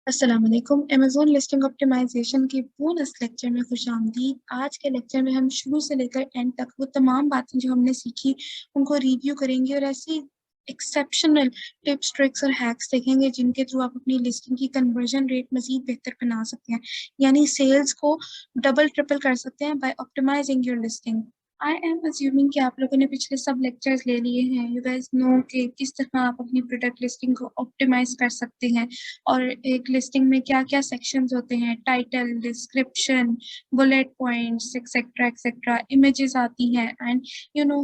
अस्सलाम वालेकुम। Amazon listing optimisation के बोनस लेक्चर में खुशामदीद। आज के लेक्चर में हम शुरू से लेकर एंड तक वो तमाम बातें जो हमने सीखी उनको रिव्यू करेंगे और ऐसी एक्सेप्शनल टिप्स, ट्रिक्स और हैक्स देखेंगे जिनके थ्रू आप अपनी लिस्टिंग की कन्वर्जन रेट मज़ीद बेहतर बना सकते हैं। यानी सेल्स को डबल ट्रिपल कर सकते हैं by optimising your listing. I am assuming कि आप लोगों ने पिछले सब लेक्चर्स ले लिए हैं। यू गाइस नो कि किस तरह आप अपनी प्रोडक्ट लिस्टिंग को ऑप्टिमाइज़ कर सकते हैं। और एक लिस्टिंग में क्या-क्या सेक्शंस होते हैं, title, description, bullet points etcetera etcetera, images आती हैं एंड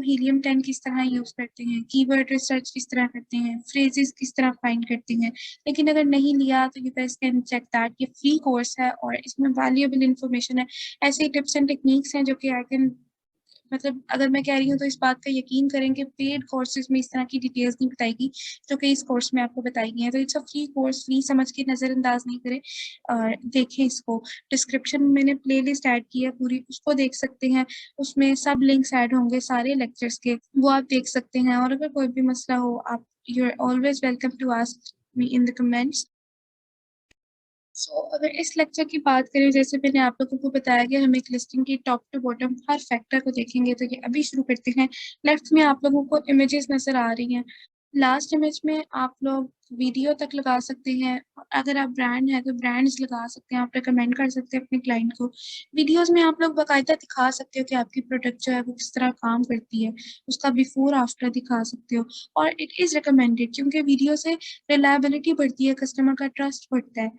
हीलियम 10 किस तरह यूज़ करते हैं, कीवर्ड रिसर्च किस तरह करते हैं, फ्रेजेस किस तरह फाइंड करते हैं। लेकिन अगर नहीं लिया तो you guys can check that, ये फ्री कोर्स है और इसमें वैल्यूएबल इन्फॉर्मेशन है। ऐसी टिप्स एंड टेक्निक्स हैं जो कि आई कैन मतलब अगर मैं कह रही हूँ तो इस बात का यकीन करें कि पेड कोर्सेज़ में इस तरह की डिटेल्स नहीं बताएगी, जो कि इस कोर्स में आपको बताई गई हैं। तो it's a free course, free समझ के नज़रअंदाज नहीं करें और देखें इसको। डिस्क्रिप्शन में मैंने प्लेलिस्ट ऐड की है पूरी, उसको देख सकते हैं। उसमें सब लिंक्स ऐड होंगे सारे लेक्चर्स के, वो आप देख सकते हैं और अगर कोई भी मसला हो आप you are always welcome to ask me in the comments. अगर इस लेक्चर की बात करें, जैसे मैंने आप लोगों को बताया कि हम एक लिस्टिंग की टॉप टू बॉटम हर फैक्टर को देखेंगे, तो ये अभी शुरू करते हैं। लेफ्ट में आप लोगों को इमेजेस नज़र आ रही हैं। लास्ट इमेज में आप लोग वीडियो तक लगा सकते हैं। अगर आप ब्रांड हैं तो ब्रांड्स लगा सकते हैं, आप रिकमेंड कर सकते हैं अपने क्लाइंट को। वीडियोज़ में आप लोग बाकायदा दिखा सकते हो कि आपकी प्रोडक्ट जो है वो किस तरह काम करती है, उसका बिफोर आफ्टर दिखा सकते हो और इट इज़ रिकमेंडेड क्योंकि वीडियो से रिलायबिलिटी बढ़ती है, कस्टमर का ट्रस्ट बढ़ता है।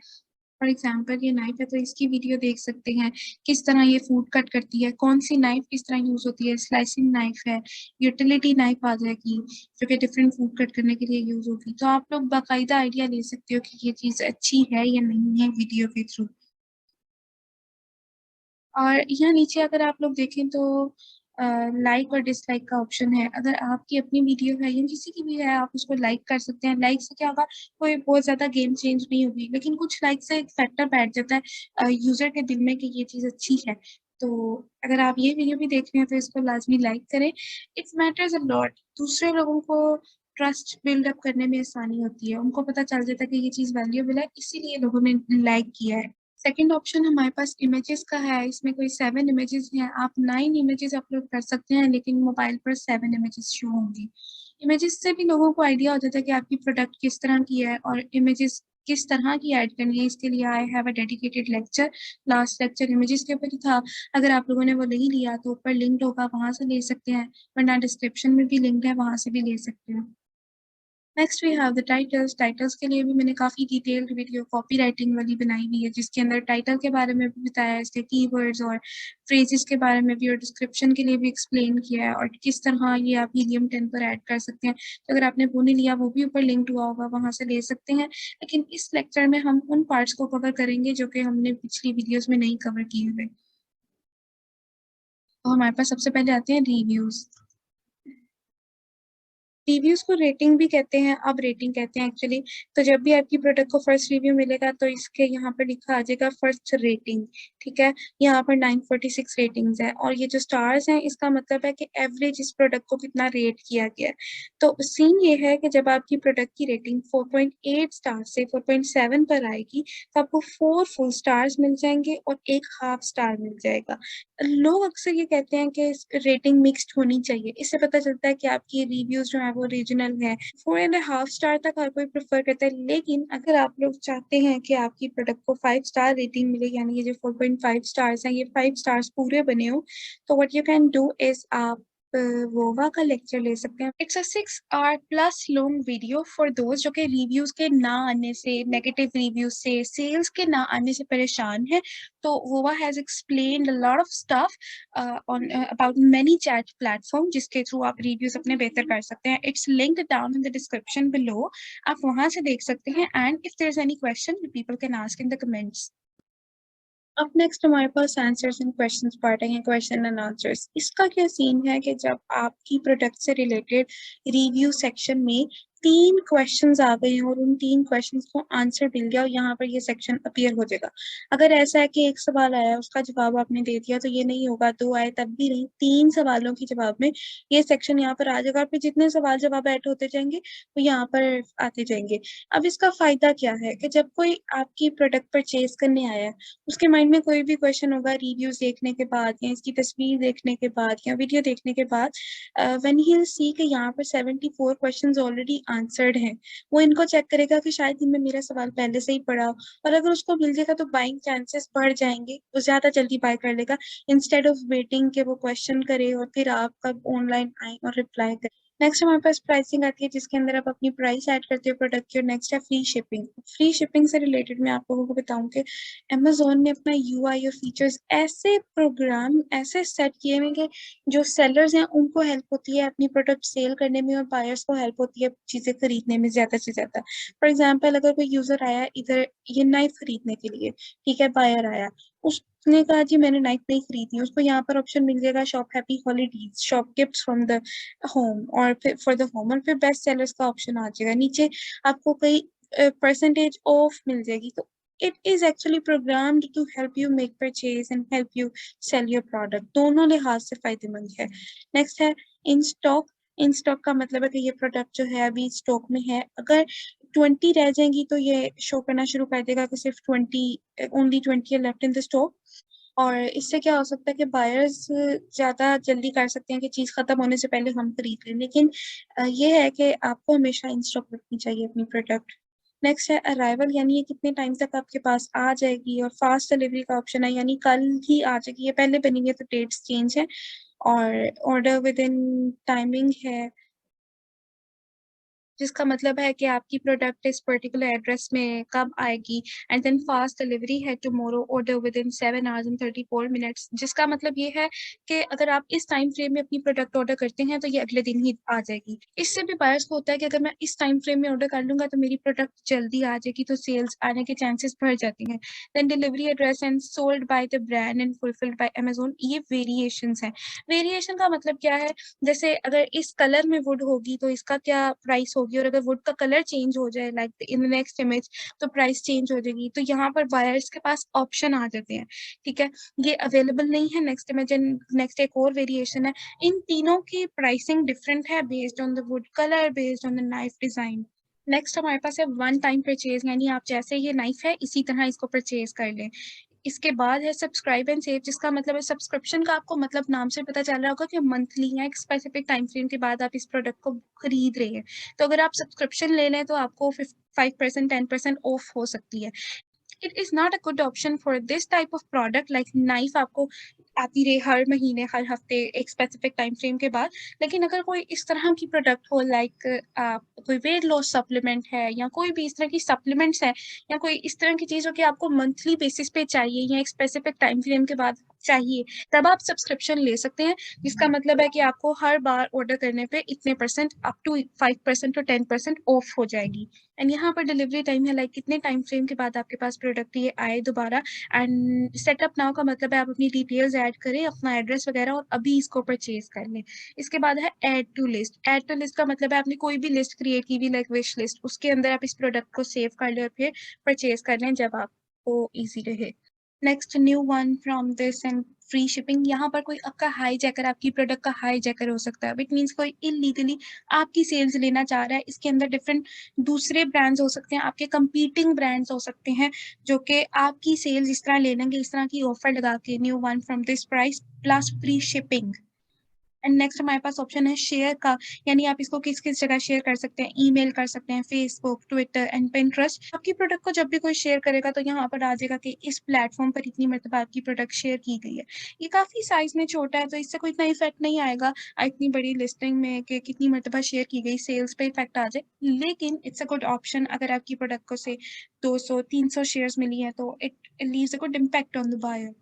फॉर एग्जाम्पल ये नाइफ है तो इसकी वीडियो देख सकते हैं, किस तरह ये फूड कट करती है, कौन-सी नाइफ किस तरह यूज़ होती है, स्लाइसिंग नाइफ है, यूटिलिटी नाइफ आ जाएगी, जो कि डिफरेंट फूड कट करने के लिए यूज़ होगी। तो आप लोग बाकायदा आइडिया ले सकते हो कि ये चीज़ अच्छी है या नहीं है वीडियो के थ्रू। और यहाँ नीचे अगर आप लोग देखें तो लाइक और डिसलाइक का ऑप्शन है। अगर आपकी अपनी वीडियो है या किसी की भी है, आप उसको लाइक कर सकते हैं। लाइक से क्या होगा, कोई बहुत ज़्यादा गेम चेंज नहीं होगी, लेकिन कुछ लाइक से एक फैक्टर बैठ जाता है यूज़र के दिल में कि ये चीज़ अच्छी है। तो अगर आप ये वीडियो भी देख रहे हैं तो इसको लाज़मी लाइक करें। It matters a lot. दूसरे लोगों को ट्रस्ट बिल्ड अप करने में आसानी होती है। उनको पता चल जाता है कि ये चीज़ वैल्यूएबल है, इसीलिए लोगों ने लाइक किया है। सेकंड ऑप्शन हमारे पास इमेजेस का है, इसमें कोई 7 इमेजेस हैं, आप 9 इमेजेस अपलोड कर सकते हैं, लेकिन मोबाइल पर 7 इमेजेस शो होंगी। इमेजेस से भी लोगों को आइडिया हो जाता है कि आपकी प्रोडक्ट किस तरह की है और इमेजेस किस तरह की ऐड करनी है। इसके लिए I have a dedicated lecture, last lecture images के ऊपर ही था। अगर आप लोगों ने वो नहीं लिया तो ऊपर लिंक्ड होगा, वहाँ से ले सकते हैं, वरना डिस्क्रिप्शन में भी लिंक्ड है, वहाँ से भी ले सकते हैं। Next we have the titles. Titles के लिए भी मैंने काफ़ी डिटेल्ड वीडियो कॉपीराइटिंग वाली बनाई हुई है, जिसके अंदर टाइटल के बारे में भी बताया है, इसके कीवर्ड्स और फ्रेजेस के बारे में भी और डिस्क्रिप्शन के लिए भी एक्सप्लेन किया है और किस तरह ये आप हीलियम 10 पर ऐड कर सकते हैं। तो अगर आपने वो नहीं लिया, वो भी ऊपर लिंक्ड हुआ होगा, वहाँ से ले सकते हैं। लेकिन इस लेक्चर में हम उन पार्ट्स को कवर करेंगे जो कि हमने पिछली वीडियोज़ में नहीं कवर किए हुए। तो हमारे पास सबसे पहले आते हैं रिव्यूज़। रिव्यूज़ को रेटिंग भी कहते हैं, अब रेटिंग कहते हैं एक्चुअली। तो जब भी आपकी प्रोडक्ट को फर्स्ट रिव्यू मिलेगा तो इसके यहाँ पर लिखा आ जाएगा फर्स्ट रेटिंग, ठीक है? यहाँ पर 946 रेटिंग्स है और ये जो स्टार्स हैं इसका मतलब है कि एवरेज इस प्रोडक्ट को कितना रेट किया गया है। तो सीन ये है कि जब आपकी प्रोडक्ट की रेटिंग 4.8 स्टार से 4.7 पर आएगी तो आपको 4 फुल स्टार्स मिल जाएँगे और 1 हाफ स्टार मिल जाएगा। लोग अक्सर ये कहते हैं कि रेटिंग मिक्स्ड होनी चाहिए। इससे पता चलता है कि आपकी रिव्यूज़ जो हैं वो रीजनल है। 4 एंड अ हाफ स्टार तक हर कोई प्रेफ़र करता है, लेकिन अगर आप लोग चाहते हैं कि आपकी प्रोडक्ट को 5 स्टार रेटिंग मिले, यानी ये जो 4.5 स्टार्स हैं, ये 5 स्टार्स पूरे बने हों, तो what you can do is आप वोवा का लेक्चर ले सकते हैं। It's a 6 hour plus long video for those जो कि रिव्यूज़ के ना आने से, नेगेटिव रिव्यूज़ से, सेल्स के ना आने से परेशान हैं। तो Vova has explained a lot of stuff on about many chat platform जिसके थ्रू आप रिव्यूज़ अपने बेहतर कर सकते हैं। It's linked down in the description below. आप वहाँ से देख सकते हैं and if there is any question people can ask in the comments. अब नेक्स्ट हमारे पास आंसर्स एंड क्वेश्चंस पार्ट है, क्वेश्चन एंड आंसर्स। इसका क्या सीन है कि जब आपकी प्रोडक्ट से रिलेटेड रिव्यू सेक्शन में 3 क्वेश्चंस आ गए हैं और उन 3 क्वेश्चंस को आंसर मिल गया और यहाँ पर ये सेक्शन अपीयर हो जाएगा। अगर ऐसा है कि एक सवाल आया उसका जवाब आपने दे दिया तो ये नहीं होगा, 2 आए तब भी नहीं, 3 सवालों के जवाब में ये सेक्शन यहाँ पर आ जाएगा और फिर जितने सवाल जवाब ऐड होते जाएंगे वो यहाँ पर आते जाएंगे। अब इसका फायदा क्या है कि जब कोई आपकी प्रोडक्ट परचेज करने आया है, उसके माइंड में कोई भी क्वेश्चन होगा रिव्यूज देखने के बाद या इसकी तस्वीर देखने के बाद या वीडियो देखने के बाद, व्हेन ही विल सी कि यहाँ पर 74 क्वेश्चंस ऑलरेडी आंसर्ड हैं, वो इनको चेक करेगा कि शायद इनमें मेरा सवाल पहले से ही पड़ा हो, और अगर उसको मिल जाएगा तो बाइंग चांसेस बढ़ जाएंगे, वो ज्यादा जल्दी बाय कर लेगा इंस्टेड ऑफ वेटिंग के वो क्वेश्चन करे और फिर आप कब ऑनलाइन आए और रिप्लाई करें। नेक्स्ट हमारे पास प्राइसिंग आती है जिसके अंदर आप अपनी प्राइस ऐड करते हो प्रोडक्ट की, और नेक्स्ट है फ्री शिपिंग। फ्री शिपिंग से रिलेटेड मैं आप लोगों को बताऊं कि Amazon ने अपना यूआई और फीचर्स ऐसे प्रोग्राम ऐसे सेट किए हैं कि जो सेलर्स हैं उनको हेल्प होती है अपनी प्रोडक्ट सेल करने में और बायर्स को हेल्प होती है चीजें खरीदने में ज्यादा से ज्यादा। फॉर एग्जाम्पल अगर कोई यूजर आया इधर ये नाइफ खरीदने के लिए, ठीक है, बायर आया, उसने कहा जी मैंने नाइफ नहीं खरीदी, उसको यहाँ पर ऑप्शन मिल जाएगा shop happy holidays, shop gift from the home और फिर फॉर द होम, और फिर बेस्ट सेलर्स का ऑप्शन आ जाएगा नीचे, आपको कई परसेंटेज ऑफ मिल जाएगी। तो it is actually programmed to help you make purchase and help you sell your product, दोनों लिहाज से फायदेमंद है। नेक्स्ट है इन स्टॉक। इन स्टॉक का मतलब है कि ये प्रोडक्ट जो है अभी स्टॉक में है, अगर 20 रह जाएंगी तो ये शो करना शुरू कर देगा कि सिर्फ 20, ओनली 20 है लेफ्ट इन द स्टॉक। और इससे क्या हो सकता है कि बायर्स ज्यादा जल्दी कर सकते हैं कि चीज खत्म होने से पहले हम खरीद लें, लेकिन ये है कि आपको हमेशा इन स्टॉक रखनी चाहिए अपनी प्रोडक्ट। नेक्स्ट है अराइवल, यानी ये कितने टाइम तक आपके पास आ जाएगी, और फास्ट डिलीवरी का ऑप्शन है यानी कल ही आ जाएगी, ये पहले बनी है तो डेट्स चेंज है। और ऑर्डर विद इन टाइमिंग है जिसका मतलब है कि आपकी प्रोडक्ट इस पर्टिकुलर एड्रेस में कब आएगी। एंड देन फास्ट डिलीवरी है tomorrow, order with in 7 hours and 34 minutes, जिसका मतलब ये है कि अगर आप इस टाइम फ्रेम में अपनी प्रोडक्ट ऑर्डर करते हैं तो ये अगले दिन ही आ जाएगी। इससे भी बायर्स को होता है कि अगर मैं इस टाइम फ्रेम में ऑर्डर कर लूंगा तो मेरी प्रोडक्ट जल्दी आ जाएगी, तो सेल्स आने के चांसेस बढ़ जाती हैं। Then delivery address and sold by the brand and fulfilled by Amazon, ये वेरिएशंस हैं। वेरिएशन का मतलब क्या है, जैसे अगर इस कलर में वुड होगी तो इसका क्या प्राइस होगी, और अगर वुड का कलर चेंज हो जाए like in the next image तो प्राइस चेंज हो जाएगी। तो यहाँ पर बायर्स के पास ऑप्शन आ जाते हैं, ठीक है। ये अवेलेबल नहीं है नेक्स्ट इमेज एंड नेक्स्ट एक और वेरिएशन है। इन तीनों की प्राइसिंग डिफरेंट है based on the wood colour, based on the knife design. Next हमारे पास है वन टाइम परचेज, यानी आप जैसे ये नाइफ है इसी तरह इसको परचेज कर लें। इसके बाद है सब्सक्राइब एंड सेव, जिसका मतलब है सब्सक्रिप्शन का, आपको मतलब नाम से पता चल रहा होगा कि मंथली या एक स्पेसिफिक टाइम फ्रेम के बाद आप इस प्रोडक्ट को खरीद रहे हैं। तो अगर आप सब्सक्रिप्शन ले लें तो आपको 5% 10% ऑफ हो सकती है। It is not a good option for this type of product, like knife आपको आती रहे हर महीने हर हफ्ते एक स्पेसिफिक टाइम फ्रेम के बाद। लेकिन अगर कोई इस तरह की प्रोडक्ट हो लाइक कोई वेट लॉस सप्लीमेंट है या कोई भी इस तरह की सप्लीमेंट्स है या कोई इस तरह की चीज हो कि आपको मंथली बेसिस पे चाहिए या एक स्पेसिफिक टाइम फ्रेम के बाद चाहिए, तब आप सब्सक्रिप्शन ले सकते हैं। जिसका मतलब है कि आपको हर बार ऑर्डर करने पे इतने परसेंट अप टू 5% और 10% ऑफ हो जाएगी। एंड यहाँ पर डिलीवरी टाइम है लाइक कितने टाइम फ्रेम के बाद आपके पास प्रोडक्ट ये आए दोबारा। एंड सेटअप नाउ का मतलब है आप अपनी डिटेल्स ऐड करें, अपना एड्रेस वगैरह, और अभी इसको परचेज कर लें। इसके बाद है add to list. Add to list का मतलब है आपने कोई भी लिस्ट क्रिएट की हुई लाइक विश लिस्ट, उसके अंदर आप इस प्रोडक्ट को सेव कर लें और फिर परचेज कर लें जब आपको ईजी रहे। Next new one from this and free shipping, यहाँ पर कोई आपका हाईजैकर, आपकी प्रोडक्ट का हाईजैकर हो सकता है, इट मीन्स कोई इलीगली आपकी सेल्स लेना चाह रहा है। इसके अंदर डिफरेंट दूसरे ब्रांड्स हो सकते हैं, आपके कंपीटिंग ब्रांड्स हो सकते हैं जो कि आपकी सेल्स इस तरह ले लेंगे, इस तरह की ऑफर लगा के new one from this price plus free shipping. And next हमारे पास ऑप्शन है शेयर का, यानी आप इसको किस किस जगह शेयर कर सकते हैं, ईमेल कर सकते हैं, फेसबुक, ट्विटर एंड पिंटरेस्ट। आपकी प्रोडक्ट को जब भी कोई शेयर करेगा तो यहाँ पर आ जाएगा कि इस प्लेटफॉर्म पर इतनी मरतबा आपकी प्रोडक्ट शेयर की गई है। ये काफी साइज में छोटा है तो इससे कोई इतना इफेक्ट नहीं आएगा इतनी बड़ी लिस्टिंग में कि कितनी मरतबा शेयर की गई सेल्स पे इफेक्ट आ जाए, लेकिन इट्स अ गुड ऑप्शन। अगर आपकी प्रोडक्ट को से 200 300 शेयर्स मिली है तो it leaves a good impact on the buyer.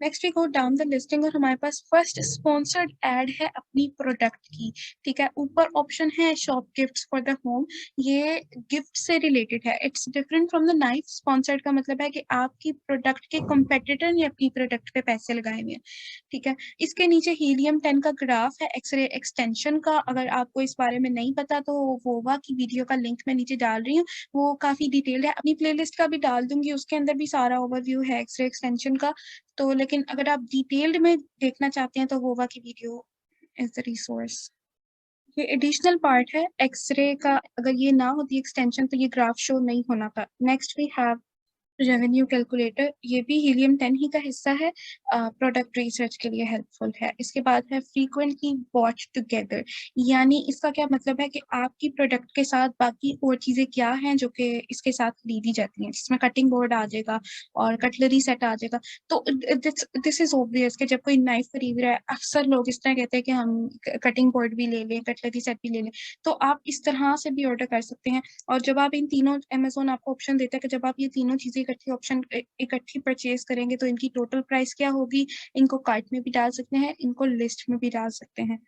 Next we go down the listing और हमारे पास फर्स्ट स्पॉन्सर्ड एड है अपनी प्रोडक्ट की। ठीक है, ऊपर ऑप्शन है shop gifts for the home, ये गिफ्ट से रिलेटेड है। It's different from the knife. Sponsored का मतलब है कि आपकी प्रोडक्ट के कंपेटिटर ने अपनी प्रोडक्ट पे पैसे लगाए हुए हैं। ठीक है, इसके नीचे हीलियम 10 का ग्राफ है एक्सरे एक्सटेंशन का। अगर आपको इस बारे में नहीं पता तो वोवा की वीडियो का लिंक मैं नीचे डाल रही हूँ, वो काफी डिटेल्ड है। अपनी प्लेलिस्ट का भी डाल दूंगी, उसके अंदर भी सारा ओवरव्यू है एक्सरे एक्सटेंशन का। तो लेकिन अगर आप डिटेल्ड में देखना चाहते हैं तो वोवा की वीडियो इज द रिसोर्स। ये एडिशनल पार्ट है एक्सरे का, अगर ये ना होती एक्सटेंशन तो ये ग्राफ शो नहीं होना था। Next we have revenue calculator, ये भी हीलियम 10 ही का हिस्सा है, प्रोडक्ट रिसर्च के लिए हेल्पफुल है। इसके बाद है फ्रीक्वेंटली वॉच टुगेदर, यानी इसका क्या मतलब है कि आपकी प्रोडक्ट के साथ बाकी और चीजें क्या हैं जो कि इसके साथ ली दी जाती हैं, जिसमें कटिंग बोर्ड आ जाएगा और कटलरी सेट आ जाएगा। तो दिस इज ऑब्वियस कि जब कोई नाइफ खरीद रहा है, अक्सर लोग इस तरह कहते हैं कि हम कटिंग बोर्ड भी ले लें, कटलरी सेट भी ले लें। तो आप इस तरह से भी ऑर्डर कर सकते हैं। और जब आप इन तीनों, अमेजोन आपको ऑप्शन देता है कि जब आप ये तीनों चीजें इकट्ठी परचेज करेंगे तो इनकी टोटल प्राइस क्या होगी। इनको कार्ट में भी डाल सकते हैं, इनको लिस्ट में भी डाल सकते हैं।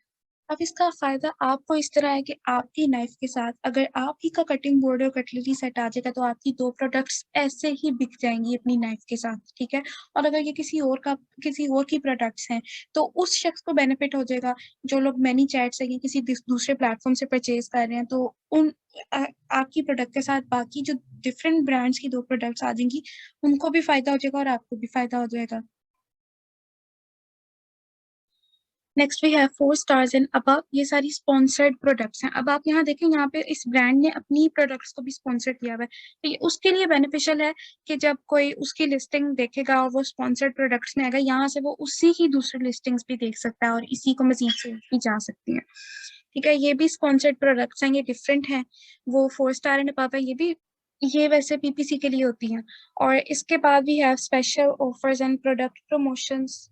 अब इसका फायदा आपको इस तरह है कि आपकी नाइफ के साथ अगर आप ही का कटिंग बोर्ड और कटलरी सेट आ जाएगा तो आपकी दो प्रोडक्ट्स ऐसे ही बिक जाएंगी अपनी नाइफ के साथ। ठीक है, और अगर ये किसी और की प्रोडक्ट्स हैं तो उस शख्स को बेनिफिट हो जाएगा। जो लोग मैनी चैट से या किसी दूसरे प्लेटफॉर्म से परचेज कर रहे हैं तो उन आपकी प्रोडक्ट के साथ बाकी जो डिफरेंट ब्रांड्स की दो प्रोडक्ट्स आ जाएंगी, उनको भी फायदा हो जाएगा और आपको भी फायदा हो जाएगा। Next we have 4 stars and above, ये सारी स्पॉन्सर्ड प्रोडक्ट्स हैं। अब आप यहाँ देखें, यहाँ पे इस ब्रांड ने अपनी प्रोडक्ट्स को भी स्पॉन्सर किया हुआ है, तो ये उसके लिए बेनिफिशियल है कि जब कोई उसकी लिस्टिंग देखेगा और वो स्पॉन्सर्ड प्रोडक्ट्स में आएगा, यहाँ से वो उसी की दूसरी लिस्टिंग्स भी देख सकता है और इसी को मजीद से भी जा सकती है। ठीक है, ये भी स्पॉन्सर्ड प्रोडक्ट्स हैं, ये डिफरेंट हैं। वो 4 स्टार एंड अबव है, ये वैसे पीपीसी के लिए होती हैं। और इसके बाद भी है special offers and product promotions.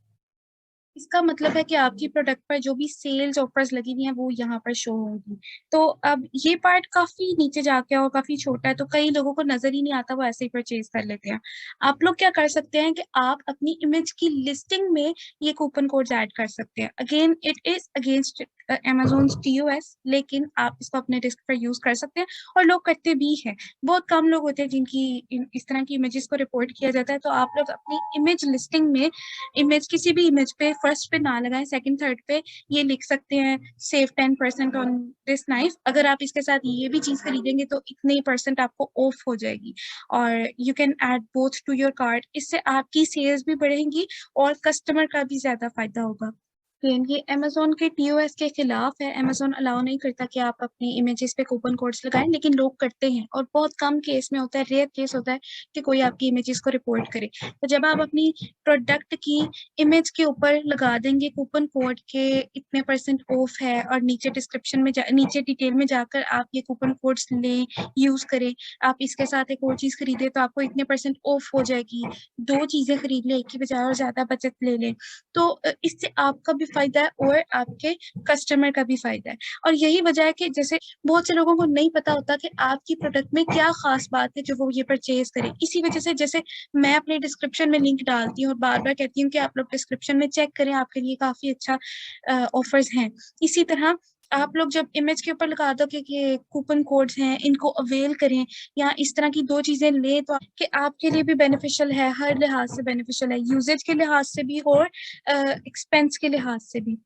इसका मतलब है कि आपकी प्रोडक्ट पर जो भी सेल्स ऑफर्स लगी हुई हैं वो यहाँ पर शो होंगी। तो अब ये पार्ट काफी नीचे जाके और काफी छोटा है, तो कई लोगों को नजर ही नहीं आता, वो ऐसे ही परचेज कर लेते हैं। आप लोग क्या कर सकते हैं कि आप अपनी इमेज की लिस्टिंग में ये कूपन कोड्स ऐड कर सकते हैं। Again it is against Amazon's TOS, लेकिन आप इसको अपने रिस्क पर यूज कर सकते हैं और लोग करते भी हैं। बहुत कम लोग होते हैं जिनकी इस तरह की इमेजेस को रिपोर्ट किया जाता है। तो आप लोग अपनी इमेज लिस्टिंग में इमेज, किसी भी इमेज पे फर्स्ट पे ना लगाएं, सेकंड थर्ड पे ये लिख सकते हैं सेव 10% ऑन दिस नाइफ। अगर आप इसके साथ ये भी चीज खरीदेंगे तो इतने परसेंट आपको ऑफ हो जाएगी। और you can add both to your cart, इससे आपकी सेल्स भी बढ़ेंगी और कस्टमर का भी ज्यादा फायदा होगा। ये अमेजोन के टीओएस के खिलाफ है। अमेजोन अलाउ नहीं करता कि आप अपनी इमेजेस पे कूपन कोड्स लगाएं, लेकिन लोग करते हैं और बहुत कम केस में होता है, रेयर केस होता है कि कोई आपकी इमेजेस को रिपोर्ट करे। तो जब आप अपनी प्रोडक्ट की इमेज के ऊपर लगा देंगे कूपन कोड के इतने परसेंट ऑफ है और नीचे डिस्क्रिप्शन में नीचे डिटेल में जाकर आप ये कूपन कोड्स लें, यूज करें, आप इसके साथ एक और चीज खरीदे तो आपको इतने परसेंट ऑफ हो जाएगी, दो चीजें खरीद ले एक की बजाय और ज्यादा बचत ले लें, तो इससे आपका भी फायदा है और आपके कस्टमर का भी फायदा है। और यही वजह है कि जैसे बहुत से लोगों को नहीं पता होता कि आपकी प्रोडक्ट में क्या खास बात है जो वो ये परचेज करें। इसी वजह से जैसे मैं अपने डिस्क्रिप्शन में लिंक डालती हूँ और बार बार कहती हूँ कि आप लोग डिस्क्रिप्शन में चेक करें, आपके लिए काफी अच्छा ऑफर्स हैं। इसी तरह आप लोग जब इमेज के ऊपर लगा दो कि कूपन कोड्स हैं, इनको अवेल करें या इस तरह की दो चीजें लें, तो कि आपके लिए भी बेनिफिशियल है, हर लिहाज से बेनिफिशियल है, यूजेज के लिहाज से भी और एक्सपेंस के लिहाज से भी।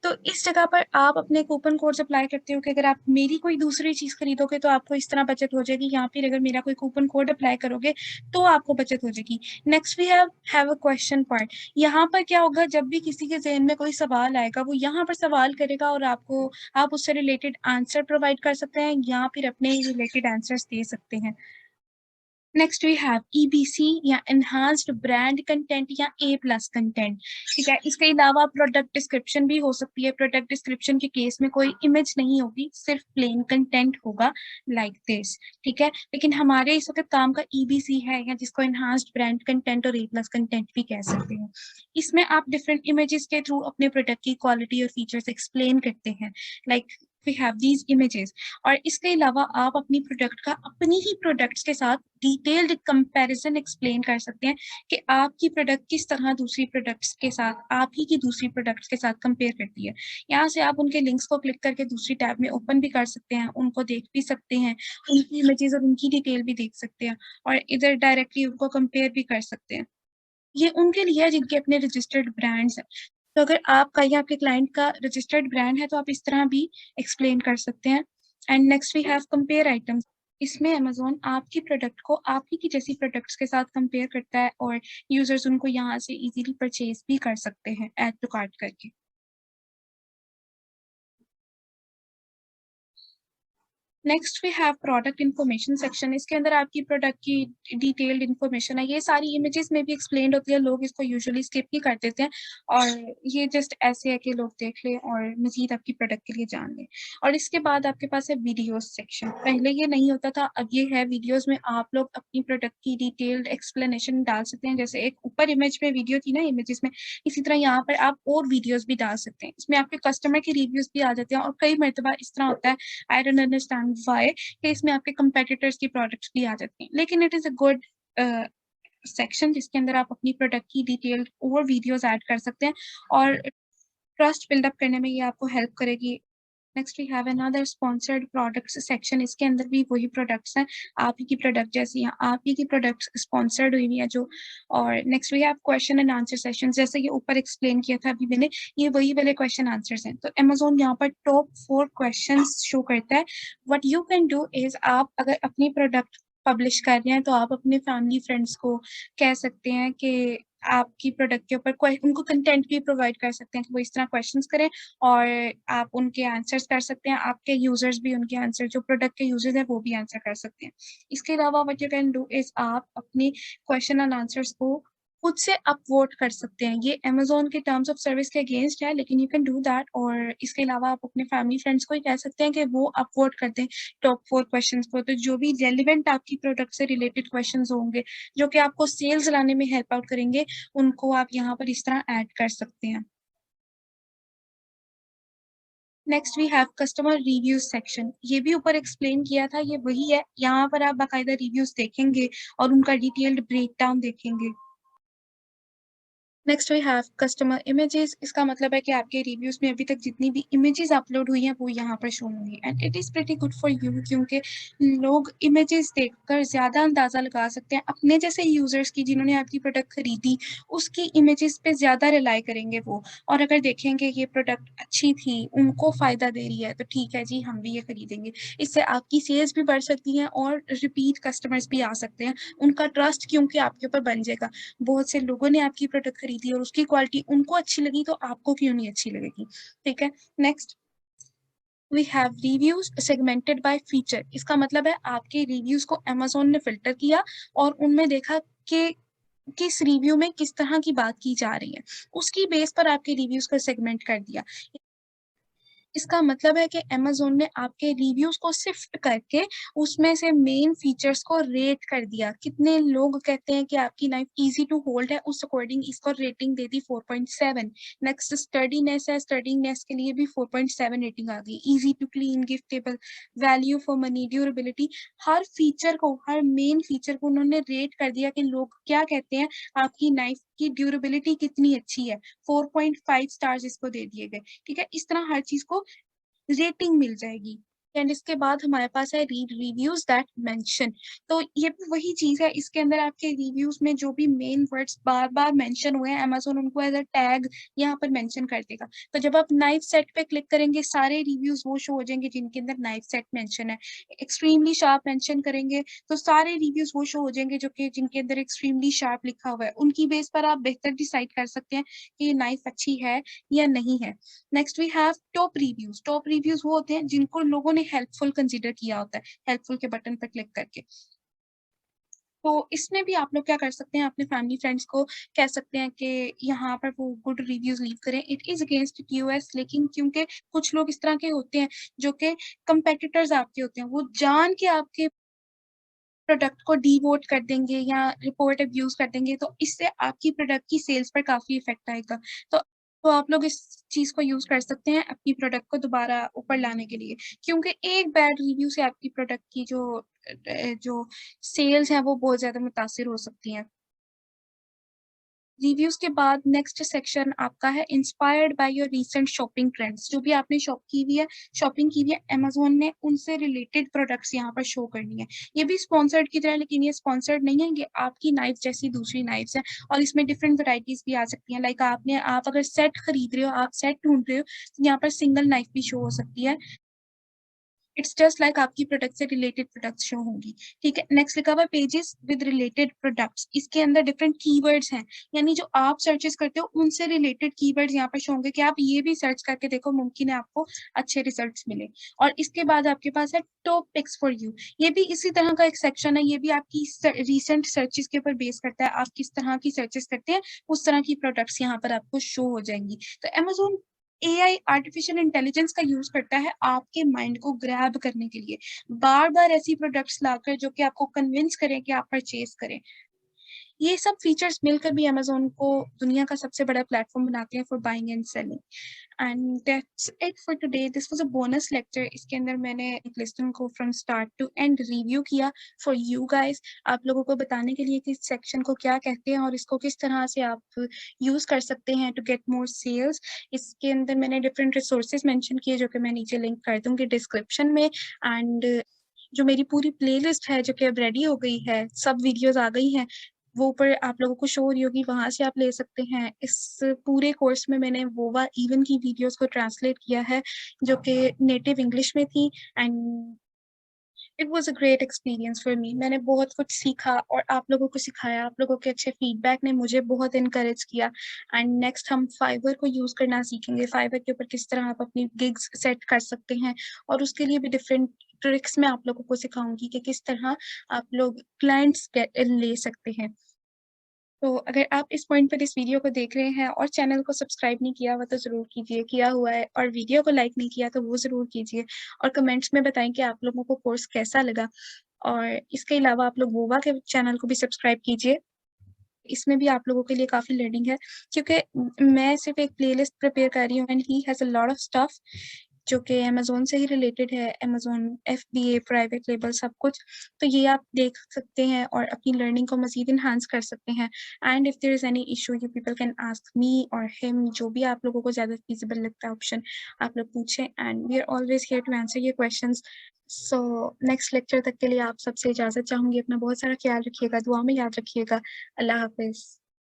तो इस जगह पर आप अपने कूपन कोड्स अप्लाई करते हो कि अगर आप मेरी कोई दूसरी चीज खरीदोगे तो आपको इस तरह बचत हो जाएगी, या फिर अगर मेरा कोई कूपन कोड अप्लाई करोगे तो आपको बचत हो जाएगी। Next we have a question part. यहाँ पर क्या होगा, जब भी किसी के जहन में कोई सवाल आएगा वो यहाँ पर सवाल करेगा और आप उससे रिलेटेड आंसर प्रोवाइड कर सकते हैं या फिर अपने रिलेटेड आंसर्स दे सकते हैं। नेक्स्ट वी हैव ईबीसी या एनहांस्ड ब्रांड कंटेंट या A+ कंटेंट। ठीक है, इसके अलावा प्रोडक्ट डिस्क्रिप्शन भी हो सकती है। प्रोडक्ट डिस्क्रिप्शन के केस में कोई इमेज नहीं होगी, सिर्फ प्लेन कंटेंट होगा लाइक दिस। ठीक है, लेकिन हमारे इस वक्त काम का ईबीसी है या जिसको एनहांस्ड ब्रांड कंटेंट और A+ कंटेंट भी कह सकते हैं। इसमें आप डिफरेंट इमेजेस के थ्रू अपने प्रोडक्ट की क्वालिटी और फीचर्स एक्सप्लेन करते हैं। Like we have these images. और इसके अलावा आप अपनी प्रोडक्ट का अपनी ही प्रोडक्ट्स के साथ डिटेल्ड कंपैरिजन एक्सप्लेन कर सकते हैं कि आपकी प्रोडक्ट किस तरह दूसरी प्रोडक्ट्स के साथ, आप ही की दूसरी प्रोडक्ट्स के साथ कंपेयर करती है। यहाँ से आप उनके लिंक्स को क्लिक करके दूसरी टैब में ओपन भी कर सकते हैं, उनको देख भी सकते हैं, उनकी इमेजेस और उनकी डिटेल भी देख सकते हैं और इधर डायरेक्टली उनको कंपेयर भी कर सकते हैं। ये उनके लिए है जिनके अपने रजिस्टर्ड ब्रांड्स हैं। तो अगर आपका या आपके क्लाइंट का रजिस्टर्ड ब्रांड है तो आप इस तरह भी एक्सप्लेन कर सकते हैं। And next we have compare items. इसमें अमेज़न आपकी प्रोडक्ट को आप ही की जैसी प्रोडक्ट्स के साथ कंपेयर करता है और यूज़र्स उनको यहाँ से इज़िली परचेज़ भी कर सकते हैं ऐड टू कार्ट करके। Next we have product information section. इसके अंदर आपकी प्रोडक्ट की डिटेल्ड इन्फॉर्मेशन है। ये सारी इमेजेस में भी एक्सप्लेन्ड होती है, लोग इसको यूजुअली स्किप ही कर देते हैं और ये जस्ट ऐसे है कि लोग देख लें और मज़ीद आपकी प्रोडक्ट के लिए जान लें। और इसके बाद आपके पास है वीडियोज़ सेक्शन। पहले ये नहीं होता था, अब ये है। वीडियोज़ में आप लोग अपनी प्रोडक्ट की डिटेल्ड एक्सप्लेनेशन डाल सकते हैं। जैसे एक ऊपर इमेज में वीडियो थी ना इमेजेस में, इसी तरह यहाँ पर आप और वीडियोज़ भी डाल सकते हैं। इसमें आपके कस्टमर के रिव्यूज़ भी आ जाते हैं और कई मर्तबा इस तरह होता है, आई डोंट अंडरस्टैंड व्हाई, कि इसमें आपके कंपेटिटर्स की प्रोडक्ट्स भी आ जाती हैं। लेकिन it is a good section जिसके अंदर आप अपनी प्रोडक्ट की डिटेल्ड और वीडियोज़ ऐड कर सकते हैं और ट्रस्ट बिल्ड अप करने में ये आपको हेल्प करेगी। Next we have another sponsored products section. इसके अंदर भी वही प्रोडक्ट्स हैं, आप ही की प्रोडक्ट जैसी हैं, आप ही की प्रोडक्ट्स स्पॉन्सर्ड हुई हुई है जो। और next we have question and answer session. जैसे ये ऊपर एक्सप्लेन किया था अभी मैंने, ये वही वाले क्वेश्चन आंसर्स हैं। तो अमेज़न यहाँ पर टॉप 4 क्वेश्चंस शो करता है। What you can do is, आप अगर अपनी प्रोडक्ट पब्लिश कर रहे हैं तो आप अपने फैमिली फ्रेंड्स को कह सकते हैं कि आपकी प्रोडक्ट के ऊपर उनको कंटेंट भी प्रोवाइड कर सकते हैं कि वो इस तरह क्वेश्चंस करें और आप उनके आंसर्स कर सकते हैं। आपके यूज़र्स भी उनके आंसर, जो प्रोडक्ट के यूज़र्स हैं वो भी आंसर कर सकते हैं। इसके अलावा what you can do is, आप अपने क्वेश्चन एंड आंसर्स को खुद से अपवोट कर सकते हैं। ये अमेज़न के टर्म्स ऑफ सर्विस के अगेंस्ट है, लेकिन यू कैन डू दैट। और इसके अलावा आप अपने फैमिली फ्रेंड्स को ही कह सकते हैं कि वो अपवोट कर दें टॉप 4 क्वेश्चंस को। तो जो भी रेलेवेंट आपकी प्रोडक्ट से रिलेटेड क्वेश्चंस होंगे, जो कि आपको सेल्स लाने में हेल्प आउट करेंगे, उनको आप यहाँ पर इस तरह ऐड कर सकते हैं। Next we have customer reviews section. ये भी ऊपर एक्सप्लेन किया था, ये वही है। यहाँ पर आप बाकायदा रिव्यूज देखेंगे और उनका डिटेल्ड ब्रेकडाउन देखेंगे। Next we have customer images. इसका मतलब है कि आपके रिव्यूज़ में अभी तक जितनी भी इमेजेस अपलोड हुई हैं वो यहाँ पर शो होंगी and it is pretty good for you, क्योंकि लोग इमेजेस देखकर ज़्यादा अंदाज़ा लगा सकते हैं। अपने जैसे यूज़र्स की जिन्होंने आपकी प्रोडक्ट खरीदी, उसकी इमेजेस पे ज़्यादा रिलाई करेंगे वो। और अगर देखेंगे ये प्रोडक्ट अच्छी थी, उनको फ़ायदा दे रही है, तो ठीक है जी, हम भी ये खरीदेंगे। इससे आपकी सेल्स भी बढ़ सकती हैं और रिपीट कस्टमर्स भी आ सकते हैं। उनका ट्रस्ट क्योंकि आपके ऊपर बन जाएगा। बहुत से लोगों ने आपकी प्रोडक्ट खरीदी और उसकी क्वालिटी उनको अच्छी लगी, तो आपको क्यों नहीं अच्छी लगेगी, ठीक है। Next we have reviews segmented by feature. इसका मतलब है आपके रिव्यूज को अमेज़न ने फ़िल्टर किया और उनमें देखा कि किस रिव्यू में किस तरह की बात की जा रही है। उसकी बेस पर आपके रिव्यूज को सेगमेंट कर दिया। इसका मतलब है कि अमेज़न ने आपके रिव्यूज़ को सिफ्ट करके उसमें से मेन फीचर्स को रेट कर दिया। कितने लोग कहते हैं कि आपकी नाइफ ईज़ी टू होल्ड है, उस अकॉर्डिंग इसको रेटिंग दे दी 4.7। नेक्स्ट स्टडीनेस है, स्टडीनेस के लिए भी 4.7 रेटिंग आ गई। Easy to clean, giftable, value for money, durability, हर फीचर को, हर मेन फीचर को उन्होंने रेट कर दिया कि लोग क्या कहते हैं, आपकी नाइफ की ड्यूरेबिलिटी कितनी अच्छी है। 4.5 स्टार्स इसको दे दिए गए, ठीक है। इस तरह हर चीज़ को रेटिंग मिल जाएगी। एंड इसके बाद हमारे पास है रीड रिव्यूज दैट मेंशन। तो ये भी वही चीज है, इसके अंदर आपके रिव्यूज में जो भी मेन वर्ड्स बार बार मेंशन हुए हैं, अमेज़न उनको एज अ टैग यहाँ पर मेंशन कर देगा। तो जब आप नाइफ सेट पे क्लिक करेंगे, सारे रिव्यूज वो शो हो जाएंगे जिनके अंदर नाइफ सेट मेंशन है। एक्सट्रीमली शार्प मेंशन करेंगे तो सारे रिव्यूज वो शो हो जाएंगे जो कि जिनके अंदर एक्सट्रीमली शार्प लिखा हुआ है। उनकी बेस पर आप बेहतर डिसाइड कर सकते हैं कि ये नाइफ अच्छी है या नहीं है। Next we have top reviews. Top reviews वो होते हैं जिनको लोगों ने हेल्पफुल कंसीडर किया होता है, हेल्पफुल के बटन पर क्लिक करके। तो इसमें भी आप लोग क्या कर सकते हैं, अपने फैमिली फ्रेंड्स को कह सकते हैं कि यहाँ पर वो गुड रिव्यूज लीव करें। इट इज अगेंस्ट यूएस, लेकिन क्योंकि कुछ लोग इस तरह के होते हैं जो कि कंपेटिटर्स आपके होते हैं, वो जान के आपके प्रोडक्ट को डीवोट कर देंगे या रिपोर्ट अब्यूज कर देंगे, तो इससे आपकी प्रोडक्ट की सेल्स पर काफी इफेक्ट आएगा। तो तो आप लोग इस चीज़ को यूज़ कर सकते हैं अपनी प्रोडक्ट को दोबारा ऊपर लाने के लिए। क्योंकि एक बैड रिव्यू से आपकी प्रोडक्ट की जो सेल्स हैं वो बहुत ज़्यादा मुतासिर हो सकती हैं। रिव्यूज़ के बाद नेक्स्ट सेक्शन आपका है inspired by your recent shopping trends. जो भी आपने शॉपिंग की हुई है अमेज़न ने उनसे रिलेटेड प्रोडक्ट्स यहाँ पर शो करनी है। ये भी स्पॉन्सर्ड की तरह, लेकिन ये स्पॉन्सर्ड नहीं है, ये आपकी नाइफ़्स जैसी दूसरी नाइफ़्स हैं और इसमें डिफरेंट वैराइटीज़ भी आ सकती हैं। लाइक आप अगर सेट खरीद रहे हो, आप सेट ढूँढ रहे हो, तो यहाँ पर सिंगल नाइफ़ भी शो हो सकती है। इट्स जस्ट लाइक आपकी प्रोडक्ट से रिलेटेड प्रोडक्ट्स शो होंगी, ठीक है? नेक्स्ट लिखा हुआ है पेजेस विद रिलेटेड प्रोडक्ट्स। इसके अंदर डिफरेंट कीवर्ड्स हैं, यानी जो आप सर्चेज़ करते हो उनसे रिलेटेड कीवर्ड्स यहाँ पर शो होंगे कि आप ये भी सर्च करके देखो, मुमकिन है आपको अच्छे रिजल्ट्स मिले। और इसके बाद आपके पास है टॉप पिक्स फॉर यू। ये भी इसी तरह का एक सेक्शन है, ये भी आपकी रीसेंट सर्चेज़ के ऊपर बेस करता है। आप किस तरह की सर्चेज़ करते हैं, उस तरह की प्रोडक्ट्स यहाँ पर आपको शो हो जाएँगी। तो अमेज़न एआई आर्टिफिशियल इंटेलिजेंस का यूज़ करता है आपके माइंड को ग्रैब करने के लिए, बार-बार ऐसी प्रोडक्ट्स लाकर जो कि आपको कन्विंस करें कि आप परचेज़ करें। ये सब फीचर्स मिलकर भी अमेज़न को दुनिया का सबसे बड़ा प्लेटफ़ॉर्म बनाते हैं for buying and selling. And that's it for today. This was a bonus lecture. इसके अंदर मैंने एक लेसन को from start to end review किया फॉर यू गाइज़, आप लोगों को बताने के लिए कि इस सेक्शन को क्या कहते हैं और इसको किस तरह से आप यूज़ कर सकते हैं टू गेट मोर सेल्स। इसके अंदर मैंने डिफरेंट रिसोर्सेज़ मेंशन किए जो कि मैं नीचे लिंक कर दूँगी डिस्क्रिप्शन में। एंड जो मेरी पूरी प्लेलिस्ट है जो कि अब रेडी हो गई है, सब वीडियोज़ आ गई हैं, वो ऊपर आप लोगों को शो हो रही होगी, वहाँ से आप ले सकते हैं। इस पूरे कोर्स में मैंने वोवा इवन की वीडियोज़ को ट्रांसलेट किया है, जो कि नेटिव इंग्लिश में थी। And it was a great experience for me. मैंने बहुत कुछ सीखा और आप लोगों को सिखाया। आप लोगों के अच्छे फीडबैक ने मुझे बहुत एनकरेज किया। एंड नेक्स्ट हम फाइवर को यूज़ करना सीखेंगे। फाइवर के ऊपर किस तरह आप अपनी गिग्स सेट कर सकते हैं और उसके लिए भी डिफरेंट ट्रिक्स मैं आप लोगों को सिखाऊँगी कि किस तरह आप लोग क्लाइंट्स ले सकते हैं। तो अगर आप इस पॉइंट पर इस वीडियो को देख रहे हैं और चैनल को सब्सक्राइब नहीं किया हुआ तो ज़रूर कीजिए, किया हुआ है और वीडियो को लाइक नहीं किया तो वो ज़रूर कीजिए और कमेंट्स में बताएँ कि आप लोगों को कोर्स कैसा लगा। और इसके अलावा आप लोग वोवा के चैनल को भी सब्सक्राइब कीजिए। इसमें भी आप लोगों के लिए काफ़ी लर्निंग है, क्योंकि मैं सिर्फ़ एक प्लेलिस्ट प्रिपेयर कर रही हूँ and he has a lot of stuff जो कि अमेज़न से ही रिलेटेड है, अमेज़न एफबीए, प्राइवेट लेबल सब कुछ। तो ये आप देख सकते हैं और अपनी लर्निंग को मज़ीद एनहांस कर सकते हैं। And if there is any issue you people can ask me और हिम, जो भी आप लोगों को ज़्यादा फ़ीज़िबल लगता है ऑप्शन, आप लोग पूछें and we are always here to answer your questions. So next lecture तक के लिए आप सबसे इजाज़त चाहूँगी। अपना बहुत सारा ख़्याल रखिएगा, दुआ में याद रखिएगा। अल्लाह हाफ़िज़।